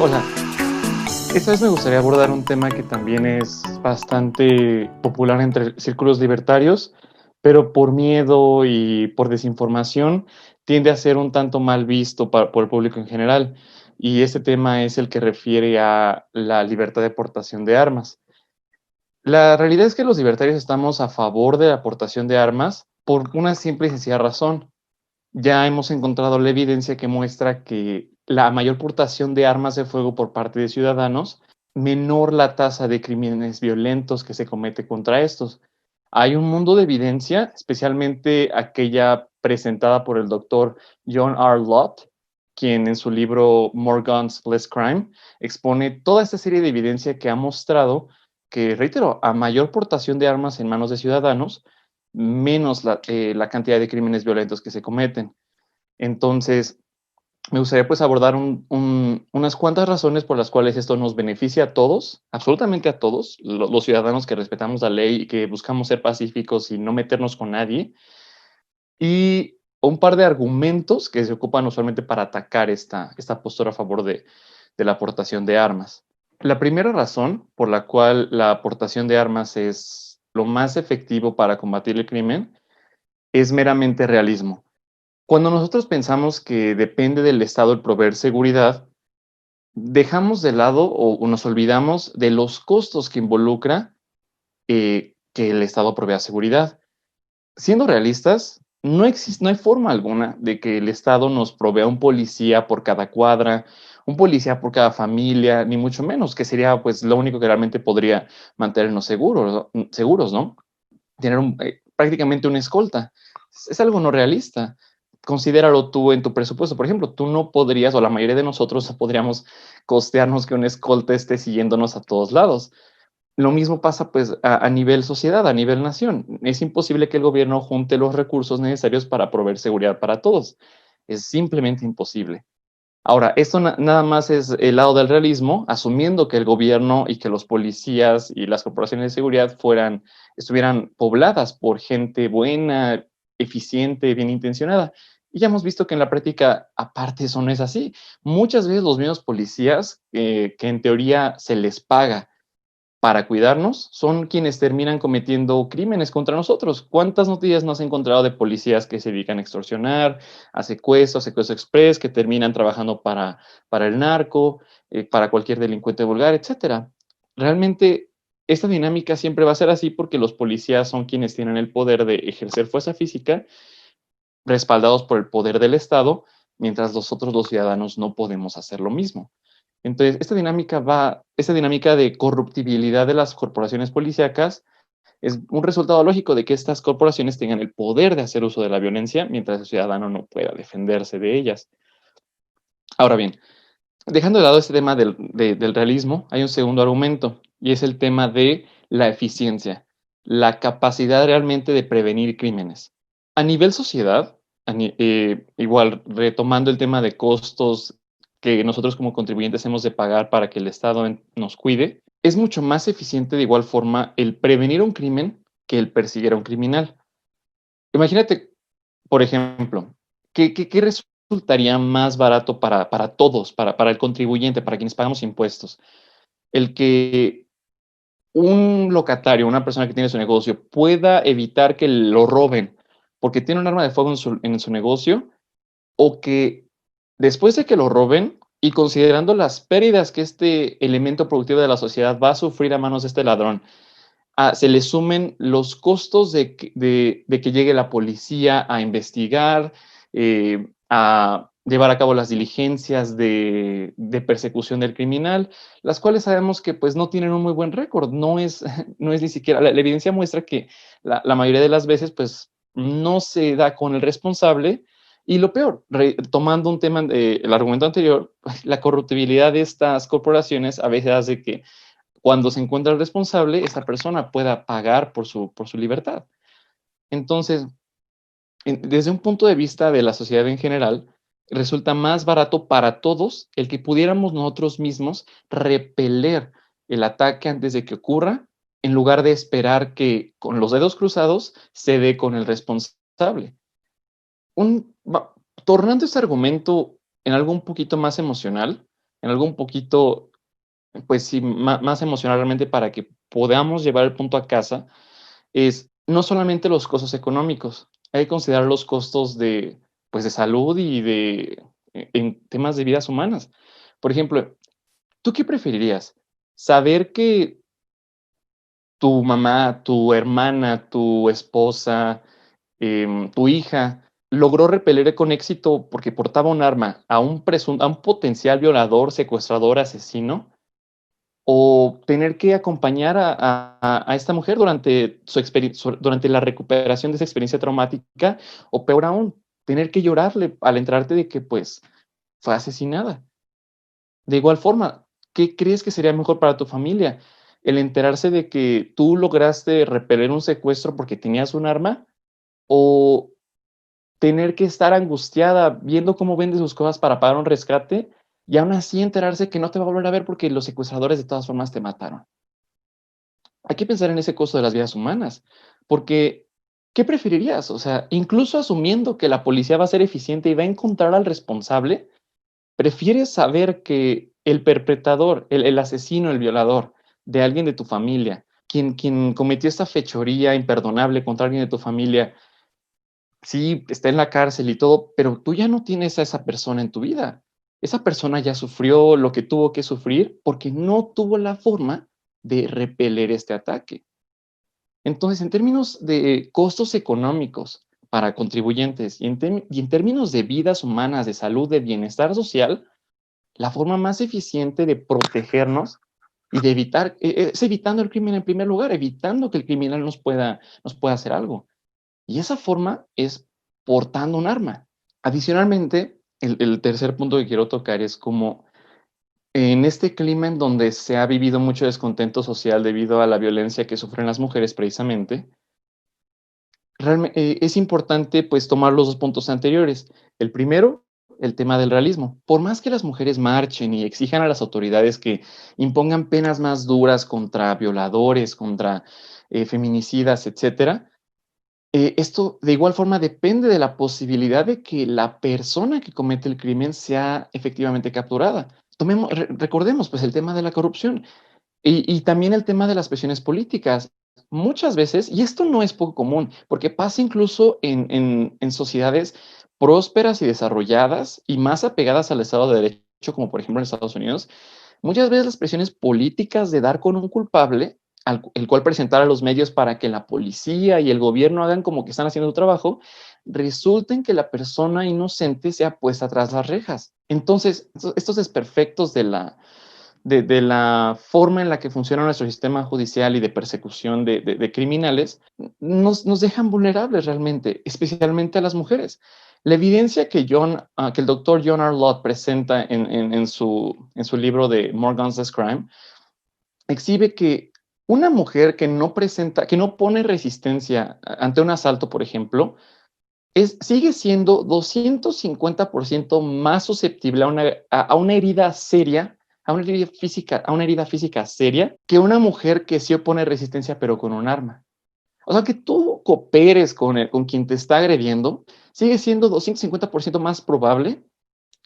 Hola, esta vez me gustaría abordar un tema que también es bastante popular entre círculos libertarios, pero por miedo y por desinformación tiende a ser un tanto mal visto por el público en general. Y este tema es el que refiere a la libertad de portación de armas. La realidad es que los libertarios estamos a favor de la aportación de armas por una simple y sencilla razón. Ya hemos encontrado la evidencia que muestra que la mayor portación de armas de fuego por parte de ciudadanos, menor la tasa de crímenes violentos que se comete contra estos. Hay un mundo de evidencia, especialmente aquella presentada por el doctor John R. Lott, quien en su libro More Guns, Less Crime expone toda esta serie de evidencia que ha mostrado que, reitero, a mayor portación de armas en manos de ciudadanos, menos la cantidad de crímenes violentos que se cometen. Entonces, me gustaría pues abordar unas cuantas razones por las cuales esto nos beneficia a todos, absolutamente a todos, los ciudadanos que respetamos la ley y que buscamos ser pacíficos y no meternos con nadie, y un par de argumentos que se ocupan usualmente para atacar esta postura a favor de la aportación de armas. La primera razón por la cual la aportación de armas es lo más efectivo para combatir el crimen es meramente realismo. Cuando nosotros pensamos que depende del Estado el proveer seguridad, dejamos de lado o nos olvidamos de los costos que involucra que el Estado provea seguridad. Siendo realistas, no hay forma alguna de que el Estado nos provea un policía por cada cuadra, un policía por cada familia, ni mucho menos, que sería pues lo único que realmente podría mantenernos seguros, ¿no? Tener prácticamente una escolta. Es algo no realista. Considéralo tú en tu presupuesto. Por ejemplo, tú no podrías, o la mayoría de nosotros no podríamos costearnos que una escolta esté siguiéndonos a todos lados. Lo mismo pasa pues a nivel sociedad, a nivel nación. Es imposible que el gobierno junte los recursos necesarios para proveer seguridad para todos. Es simplemente imposible. Ahora, esto nada más es el lado del realismo, asumiendo que el gobierno y que los policías y las corporaciones de seguridad estuvieran pobladas por gente buena, eficiente, bien intencionada. Y ya hemos visto que en la práctica, aparte, eso no es así. Muchas veces los mismos policías, que en teoría se les paga para cuidarnos, son quienes terminan cometiendo crímenes contra nosotros. ¿Cuántas noticias no has encontrado de policías que se dedican a extorsionar, a secuestro express, que terminan trabajando para el narco, para cualquier delincuente vulgar, etcétera? Realmente, esta dinámica siempre va a ser así porque los policías son quienes tienen el poder de ejercer fuerza física, respaldados por el poder del Estado, mientras nosotros los ciudadanos no podemos hacer lo mismo. Entonces, esta dinámica de corruptibilidad de las corporaciones policíacas es un resultado lógico de que estas corporaciones tengan el poder de hacer uso de la violencia mientras el ciudadano no pueda defenderse de ellas. Ahora bien, dejando de lado este tema del realismo, hay un segundo argumento y es el tema de la eficiencia, la capacidad realmente de prevenir crímenes. A nivel sociedad, igual retomando el tema de costos que nosotros como contribuyentes hemos de pagar para que el Estado nos cuide, es mucho más eficiente de igual forma el prevenir un crimen que el perseguir a un criminal. Imagínate, por ejemplo, ¿qué resultaría más barato para todos, para el contribuyente, para quienes pagamos impuestos? El que un locatario, una persona que tiene su negocio, pueda evitar que lo roben porque tiene un arma de fuego en su negocio, o que después de que lo roben y considerando las pérdidas que este elemento productivo de la sociedad va a sufrir a manos de este ladrón, se le sumen los costos de que llegue la policía a investigar, a llevar a cabo las diligencias de persecución del criminal, las cuales sabemos que pues no tienen un muy buen récord, no es ni siquiera, la evidencia muestra que la mayoría de las veces pues no se da con el responsable. Y lo peor, tomando un tema, el argumento anterior, la corruptibilidad de estas corporaciones a veces hace que cuando se encuentra el responsable, esa persona pueda pagar por su libertad. Entonces, desde un punto de vista de la sociedad en general, resulta más barato para todos el que pudiéramos nosotros mismos repeler el ataque antes de que ocurra, en lugar de esperar que con los dedos cruzados se dé con el responsable. Un, tornando este argumento en algo un poquito más emocional, en algo un poquito, pues sí, más emocional realmente para que podamos llevar el punto a casa, es no solamente los costos económicos, hay que considerar los costos de, pues, de salud y de en temas de vidas humanas. Por ejemplo, ¿tú qué preferirías? ¿Saber que tu mamá, tu hermana, tu esposa, tu hija logró repeler con éxito porque portaba un arma a un potencial violador, secuestrador, asesino? ¿O tener que acompañar a esta mujer durante durante la recuperación de esa experiencia traumática? O peor aún, tener que llorarle al enterarte de que, pues, fue asesinada. De igual forma, ¿qué crees que sería mejor para tu familia? ¿El enterarse de que tú lograste repeler un secuestro porque tenías un arma? ¿O tener que estar angustiada viendo cómo vende sus cosas para pagar un rescate y aún así enterarse que no te va a volver a ver porque los secuestradores de todas formas te mataron? Hay que pensar en ese costo de las vidas humanas, porque ¿qué preferirías? O sea, incluso asumiendo que la policía va a ser eficiente y va a encontrar al responsable, ¿prefieres saber que el perpetrador, el asesino, el violador de alguien de tu familia, quien cometió esta fechoría imperdonable contra alguien de tu familia, sí, está en la cárcel y todo, pero tú ya no tienes a esa persona en tu vida? Esa persona ya sufrió lo que tuvo que sufrir porque no tuvo la forma de repeler este ataque. Entonces, en términos de costos económicos para contribuyentes y en términos de vidas humanas, de salud, de bienestar social, la forma más eficiente de protegernos y de evitar, es evitando el crimen en primer lugar, evitando que el criminal nos pueda hacer algo. Y esa forma es portando un arma. Adicionalmente, el tercer punto que quiero tocar es como en este clima en donde se ha vivido mucho descontento social debido a la violencia que sufren las mujeres precisamente, es importante pues tomar los dos puntos anteriores. El primero, el tema del realismo. Por más que las mujeres marchen y exijan a las autoridades que impongan penas más duras contra violadores, contra feminicidas, etcétera, esto de igual forma depende de la posibilidad de que la persona que comete el crimen sea efectivamente capturada. Recordemos pues el tema de la corrupción. Y también el tema de las presiones políticas. Muchas veces, y esto no es poco común, porque pasa incluso en sociedades prósperas y desarrolladas y más apegadas al Estado de Derecho, como por ejemplo en Estados Unidos, muchas veces las presiones políticas de dar con un culpable, el cual presentar a los medios para que la policía y el gobierno hagan como que están haciendo su trabajo, resulten que la persona inocente sea puesta tras las rejas. Entonces, estos desperfectos de la forma en la que funciona nuestro sistema judicial y de persecución de criminales, nos dejan vulnerables realmente, especialmente a las mujeres. La evidencia que el doctor John R. Lott presenta en su libro de More Guns, Less Crime, exhibe que una mujer que no pone resistencia ante un asalto, por ejemplo, sigue siendo 250% más susceptible a una herida seria, a una herida física seria, que una mujer que sí opone resistencia, pero con un arma. O sea, que tú cooperes con quien te está agrediendo, sigue siendo 250% más probable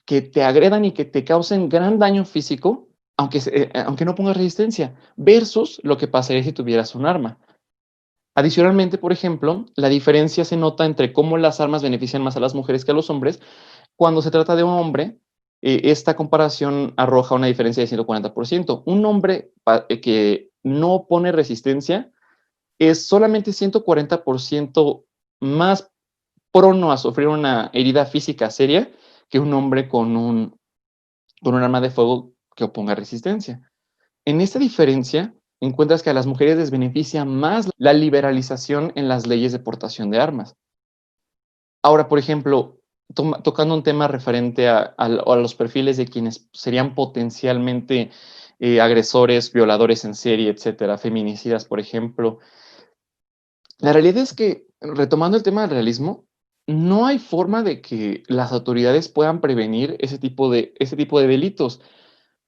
que te agredan y que te causen gran daño físico, aunque no pongas resistencia, versus lo que pasaría si tuvieras un arma. Adicionalmente, por ejemplo, la diferencia se nota entre cómo las armas benefician más a las mujeres que a los hombres. Cuando se trata de un hombre, esta comparación arroja una diferencia de 140%. Un hombre que no pone resistencia es solamente 140% más prono a sufrir una herida física seria que un hombre con un arma de fuego que oponga resistencia. En esta diferencia, encuentras que a las mujeres les beneficia más la liberalización en las leyes de portación de armas. Ahora, por ejemplo, tocando un tema referente a los perfiles de quienes serían potencialmente agresores, violadores en serie, etcétera, feminicidas, por ejemplo. La realidad es que, retomando el tema del realismo, no hay forma de que las autoridades puedan prevenir ese tipo de delitos.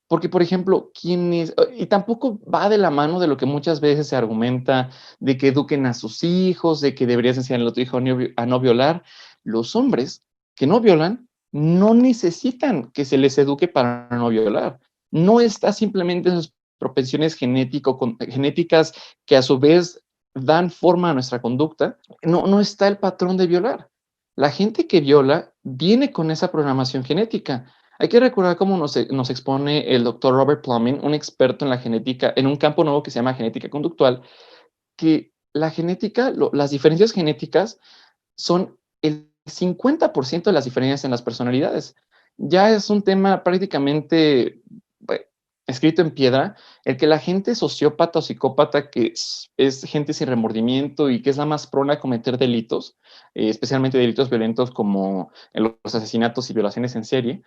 Porque, por ejemplo, y tampoco va de la mano de lo que muchas veces se argumenta de que eduquen a sus hijos, de que deberías enseñarle a tu hijo a no violar. Los hombres que no violan no necesitan que se les eduque para no violar. No está simplemente en sus propensiones genéticas que a su vez dan forma a nuestra conducta. No está el patrón de violar. La gente que viola viene con esa programación genética. Hay que recordar cómo nos expone el doctor Robert Plumbing, un experto en la genética, en un campo nuevo que se llama genética conductual, que la genética, las diferencias genéticas son el 50% de las diferencias en las personalidades. Ya es un tema prácticamente escrito en piedra, el que la gente sociópata o psicópata, que es gente sin remordimiento y que es la más prona a cometer delitos, especialmente delitos violentos como los asesinatos y violaciones en serie,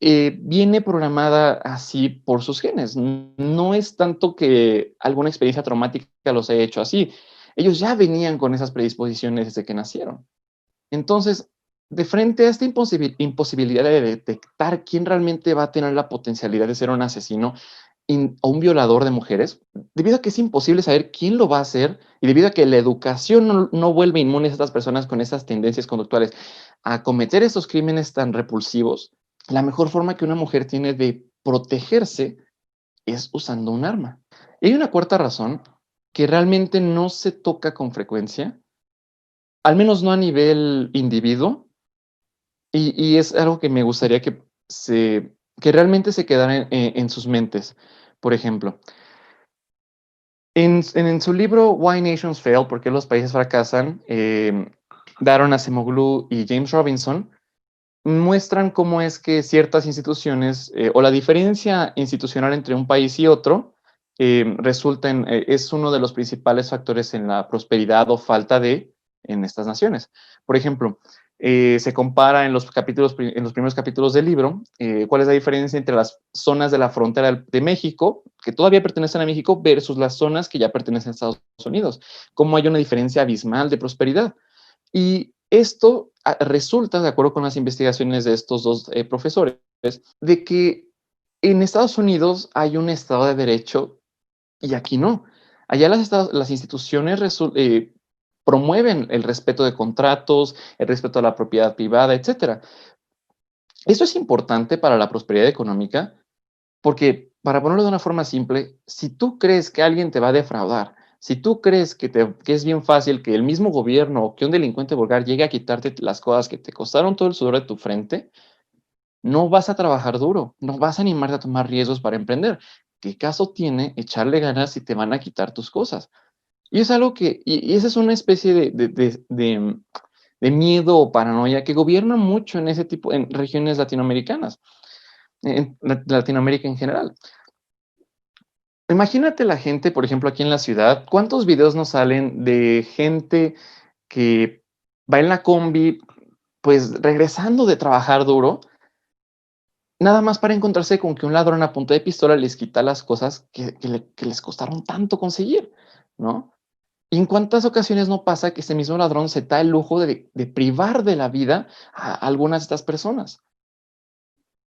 viene programada así por sus genes. No es tanto que alguna experiencia traumática los haya hecho así. Ellos ya venían con esas predisposiciones desde que nacieron. Entonces, de frente a esta imposibilidad de detectar quién realmente va a tener la potencialidad de ser un asesino o un violador de mujeres, debido a que es imposible saber quién lo va a hacer y debido a que la educación no vuelve inmunes a estas personas con estas tendencias conductuales a cometer estos crímenes tan repulsivos, la mejor forma que una mujer tiene de protegerse es usando un arma. Y hay una cuarta razón que realmente no se toca con frecuencia, al menos no a nivel individuo, y es algo que me gustaría que realmente se quedara en sus mentes. Por ejemplo, en su libro Why Nations Fail, ¿por qué los países fracasan? Daron Acemoglu y James Robinson muestran cómo es que ciertas instituciones o la diferencia institucional entre un país y otro es uno de los principales factores en la prosperidad o falta de en estas naciones. Por ejemplo, se compara en los primeros capítulos del libro cuál es la diferencia entre las zonas de la frontera de México, que todavía pertenecen a México, versus las zonas que ya pertenecen a Estados Unidos. Cómo hay una diferencia abismal de prosperidad. Y esto resulta, de acuerdo con las investigaciones de estos dos profesores, de que en Estados Unidos hay un Estado de Derecho y aquí no. Allá las instituciones promueven el respeto de contratos, el respeto a la propiedad privada, etcétera. Eso es importante para la prosperidad económica porque, para ponerlo de una forma simple, si tú crees que alguien te va a defraudar, si tú crees que es bien fácil que el mismo gobierno o que un delincuente vulgar llegue a quitarte las cosas que te costaron todo el sudor de tu frente, no vas a trabajar duro, no vas a animarte a tomar riesgos para emprender. ¿Qué caso tiene echarle ganas si te van a quitar tus cosas? Y es algo y esa es una especie de miedo o paranoia que gobierna mucho en ese tipo, en regiones latinoamericanas, en Latinoamérica en general. Imagínate la gente, por ejemplo, aquí en la ciudad, ¿cuántos videos nos salen de gente que va en la combi, pues regresando de trabajar duro, nada más para encontrarse con que un ladrón a punta de pistola les quita las cosas que les costaron tanto conseguir, ¿no? ¿Y en cuántas ocasiones no pasa que ese mismo ladrón se da el lujo de privar de la vida a algunas de estas personas?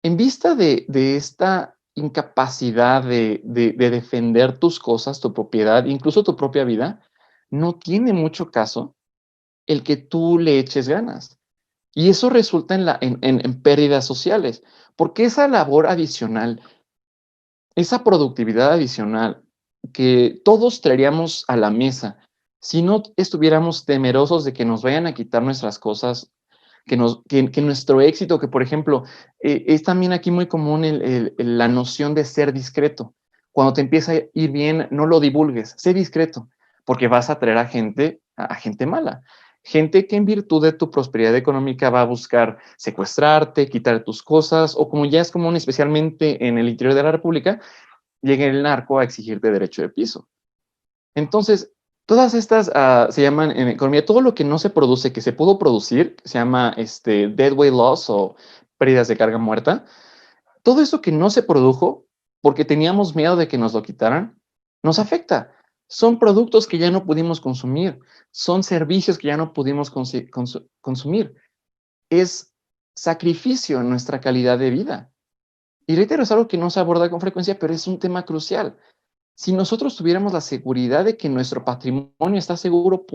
En vista de esta incapacidad de defender tus cosas, tu propiedad, incluso tu propia vida, no tiene mucho caso el que tú le eches ganas. Y eso resulta en pérdidas sociales, porque esa labor adicional, esa productividad adicional que todos traeríamos a la mesa, si no estuviéramos temerosos de que nos vayan a quitar nuestras cosas que nuestro éxito, que por ejemplo, es también aquí muy común la noción de ser discreto. Cuando te empieza a ir bien, no lo divulgues, sé discreto, porque vas a atraer a gente mala. Gente que en virtud de tu prosperidad económica va a buscar secuestrarte, quitar tus cosas, o como ya es común, especialmente en el interior de la República, llega el narco a exigirte derecho de piso. Entonces, todas estas se llaman en economía, todo lo que no se produce, que se pudo producir, se llama deadweight loss o pérdidas de carga muerta. Todo eso que no se produjo porque teníamos miedo de que nos lo quitaran, nos afecta. Son productos que ya no pudimos consumir, son servicios que ya no pudimos consumir. Es sacrificio en nuestra calidad de vida. Y reitero, es algo que no se aborda con frecuencia, pero es un tema crucial. Si nosotros tuviéramos la seguridad de que nuestro patrimonio está seguro,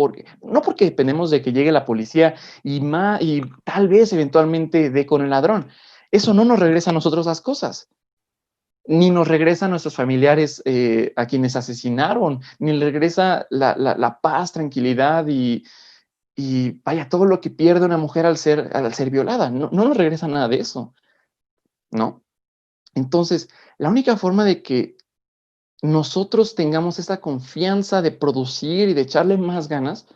no porque dependemos de que llegue la policía y tal vez eventualmente dé con el ladrón, eso no nos regresa a nosotros las cosas, ni nos regresa a nuestros familiares a quienes asesinaron, ni le regresa la paz, tranquilidad y vaya, todo lo que pierde una mujer al ser violada. No, no nos regresa nada de eso, ¿no? Entonces, la única forma de que nosotros tengamos esa confianza de producir y de echarle más ganas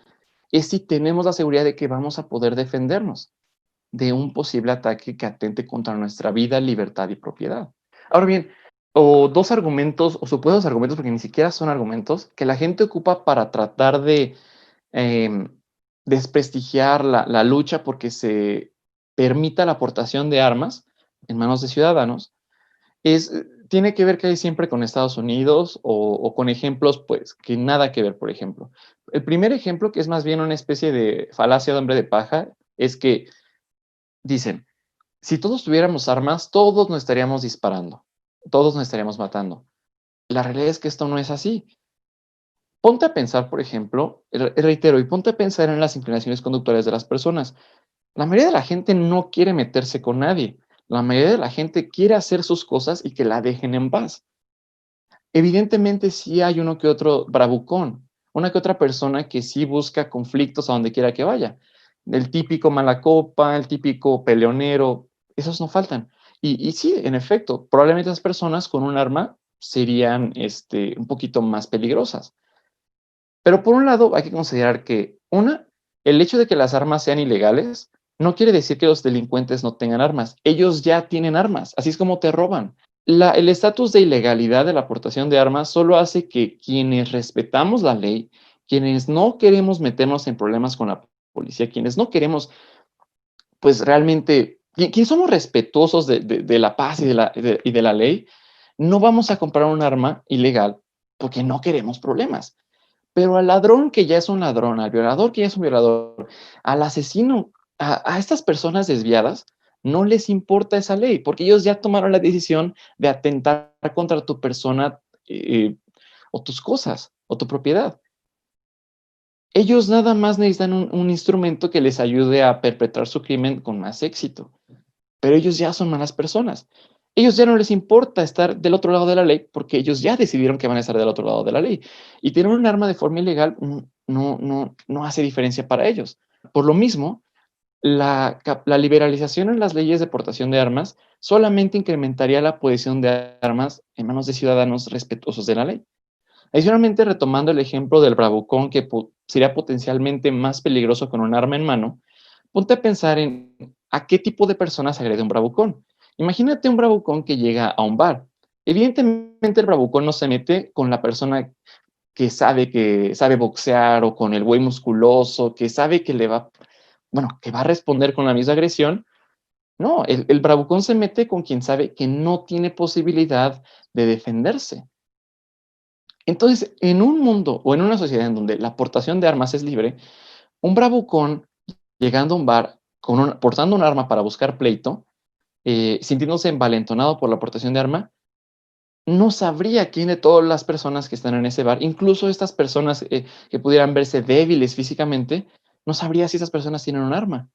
es si tenemos la seguridad de que vamos a poder defendernos de un posible ataque que atente contra nuestra vida, libertad y propiedad. Ahora bien, o dos argumentos, o supuestos argumentos, porque ni siquiera son argumentos, que la gente ocupa para tratar de eh, desprestigiar la lucha porque se permita la aportación de armas en manos de ciudadanos, tiene que ver casi siempre con Estados Unidos o con ejemplos, pues, que nada que ver, por ejemplo. El primer ejemplo, que es más bien una especie de falacia de hombre de paja, es que dicen, si todos tuviéramos armas, todos nos estaríamos disparando, todos nos estaríamos matando. La realidad es que esto no es así. Ponte a pensar, por ejemplo, reitero, y ponte a pensar en las inclinaciones conductuales de las personas. La mayoría de la gente no quiere meterse con nadie. La mayoría de la gente quiere hacer sus cosas y que la dejen en paz. Evidentemente sí hay uno que otro bravucón, una que otra persona que sí busca conflictos a donde quiera que vaya. El típico mala copa, el típico peleonero, esos no faltan. Y sí, en efecto, probablemente las personas con un arma serían un poquito más peligrosas. Pero por un lado hay que considerar que, una, el hecho de que las armas sean ilegales no quiere decir que los delincuentes no tengan armas. Ellos ya tienen armas, así es como te roban. El estatus de ilegalidad de la aportación de armas solo hace que quienes respetamos la ley, quienes no queremos meternos en problemas con la policía, quienes no queremos, pues realmente, quienes somos respetuosos de la paz y de la ley, no vamos a comprar un arma ilegal porque no queremos problemas. Pero al ladrón que ya es un ladrón, al violador que ya es un violador, al asesino, a estas personas desviadas, no les importa esa ley, porque ellos ya tomaron la decisión de atentar contra tu persona o tus cosas o tu propiedad. Ellos nada más necesitan un instrumento que les ayude a perpetrar su crimen con más éxito, pero ellos ya son malas personas. Ellos ya no les importa estar del otro lado de la ley porque ellos ya decidieron que van a estar del otro lado de la ley. Y tener un arma de forma ilegal no hace diferencia para ellos. Por lo mismo, la liberalización en las leyes de portación de armas solamente incrementaría la posesión de armas en manos de ciudadanos respetuosos de la ley. Adicionalmente, retomando el ejemplo del bravucón que sería potencialmente más peligroso con un arma en mano, ponte a pensar en a qué tipo de personas agrede un bravucón. Imagínate un bravucón que llega a un bar. Evidentemente el bravucón no se mete con la persona que sabe boxear o con el güey musculoso, que sabe que le va, bueno, que va a responder con la misma agresión. No, el bravucón se mete con quien sabe que no tiene posibilidad de defenderse. Entonces, en un mundo o en una sociedad en donde la aportación de armas es libre, un bravucón llegando a un bar portando un arma para buscar pleito, sintiéndose envalentonado por la aportación de arma, no sabría quién de todas las personas que están en ese bar, incluso estas personas que pudieran verse débiles físicamente, no sabría si esas personas tienen un arma.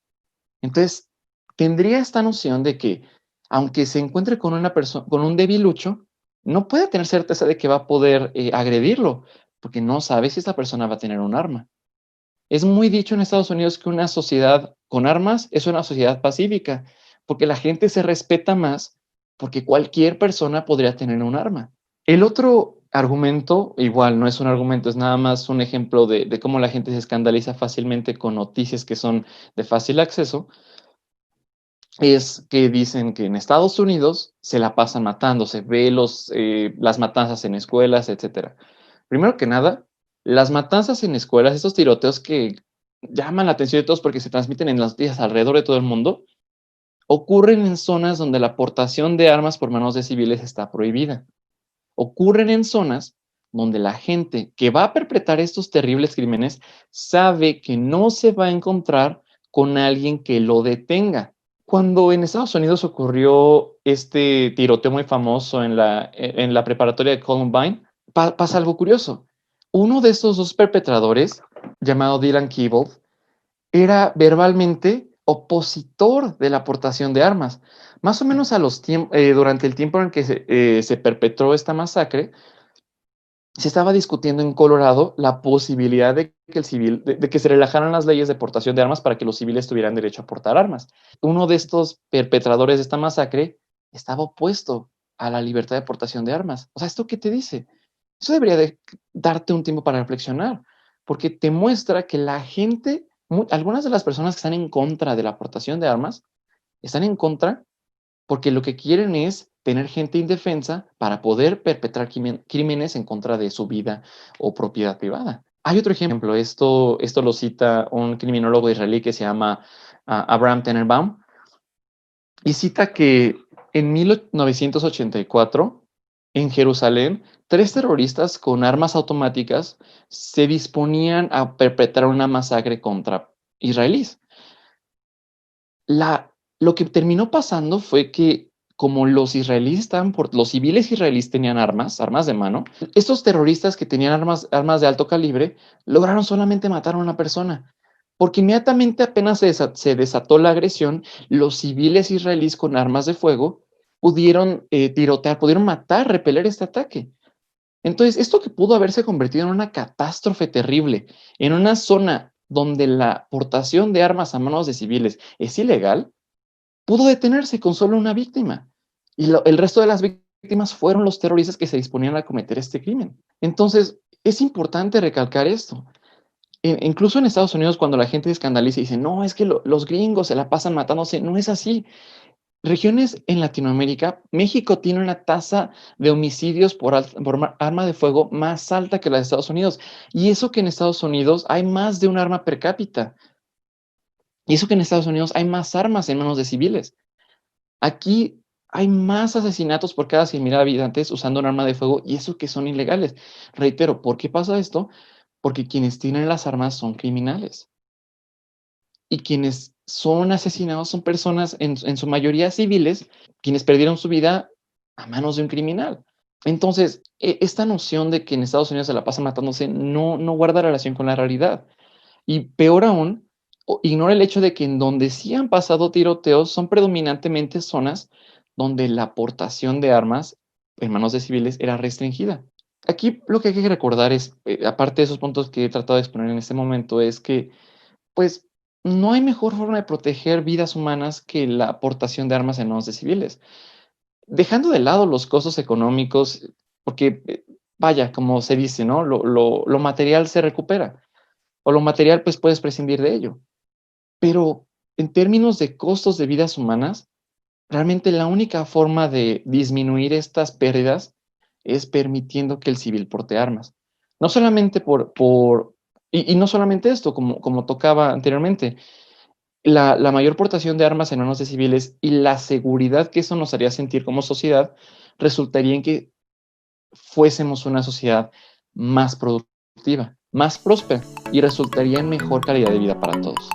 Entonces, tendría esta noción de que, aunque se encuentre con una persona, con un debilucho, no puede tener certeza de que va a poder agredirlo, porque no sabe si esta persona va a tener un arma. Es muy dicho en Estados Unidos que una sociedad con armas es una sociedad pacífica, porque la gente se respeta más, porque cualquier persona podría tener un arma. El otro argumento, igual no es un argumento, es nada más un ejemplo de cómo la gente se escandaliza fácilmente con noticias que son de fácil acceso, es que dicen que en Estados Unidos se la pasan matando, se ve las matanzas en escuelas, etcétera. Primero que nada, las matanzas en escuelas, estos tiroteos que llaman la atención de todos porque se transmiten en las noticias alrededor de todo el mundo, ocurren en zonas donde la aportación de armas por manos de civiles está prohibida. Ocurren en zonas donde la gente que va a perpetrar estos terribles crímenes sabe que no se va a encontrar con alguien que lo detenga. Cuando en Estados Unidos ocurrió este tiroteo muy famoso en la preparatoria de Columbine, pasa algo curioso. Uno de estos dos perpetradores, llamado Dylan Klebold, era verbalmente opositor de la aportación de armas. Más o menos durante el tiempo en el que se perpetró esta masacre, se estaba discutiendo en Colorado la posibilidad de que se relajaran las leyes de portación de armas para que los civiles tuvieran derecho a portar armas. Uno de estos perpetradores de esta masacre estaba opuesto a la libertad de portación de armas. O sea, ¿esto qué te dice? Eso debería de darte un tiempo para reflexionar, porque te muestra que la gente, algunas de las personas que están en contra de la aportación de armas, están en contra porque lo que quieren es tener gente indefensa para poder perpetrar crímenes en contra de su vida o propiedad privada. Hay otro ejemplo, esto lo cita un criminólogo israelí que se llama Abraham Tenenbaum, y cita que en 1984, en Jerusalén, 3 terroristas con armas automáticas se disponían a perpetrar una masacre contra israelíes. Lo que terminó pasando fue que como los civiles israelíes tenían armas de mano, estos terroristas que tenían armas de alto calibre lograron solamente matar a una persona, porque inmediatamente apenas se desató la agresión, los civiles israelíes con armas de fuego pudieron tirotear, pudieron matar, repeler este ataque. Entonces, esto que pudo haberse convertido en una catástrofe terrible, en una zona donde la portación de armas a manos de civiles es ilegal, pudo detenerse con solo una víctima. Y el resto de las víctimas fueron los terroristas que se disponían a cometer este crimen. Entonces, es importante recalcar esto. Incluso en Estados Unidos, cuando la gente se escandaliza y dice, no, es que los gringos se la pasan matándose, no es así. Regiones en Latinoamérica, México tiene una tasa de homicidios por arma de fuego más alta que la de Estados Unidos. Y eso que en Estados Unidos hay más de un arma per cápita. Y eso que en Estados Unidos hay más armas en manos de civiles. Aquí hay más asesinatos por cada 100,000 habitantes usando un arma de fuego y eso que son ilegales. Reitero, ¿por qué pasa esto? Porque quienes tienen las armas son criminales y quienes son asesinados son personas, en su mayoría civiles, quienes perdieron su vida a manos de un criminal. Entonces, esta noción de que en Estados Unidos se la pasa matándose no guarda relación con la realidad. Y peor aún, ignora el hecho de que en donde sí han pasado tiroteos son predominantemente zonas donde la aportación de armas en manos de civiles era restringida. Aquí lo que hay que recordar es, aparte de esos puntos que he tratado de exponer en este momento, es que, pues, no hay mejor forma de proteger vidas humanas que la aportación de armas en manos de civiles. Dejando de lado los costos económicos, porque, vaya, como se dice, ¿no? Lo material se recupera, o lo material, pues puedes prescindir de ello. Pero en términos de costos de vidas humanas, realmente la única forma de disminuir estas pérdidas es permitiendo que el civil porte armas. No solamente y no solamente esto, como tocaba anteriormente, la mayor portación de armas en manos de civiles y la seguridad que eso nos haría sentir como sociedad resultaría en que fuésemos una sociedad más productiva, más próspera y resultaría en mejor calidad de vida para todos.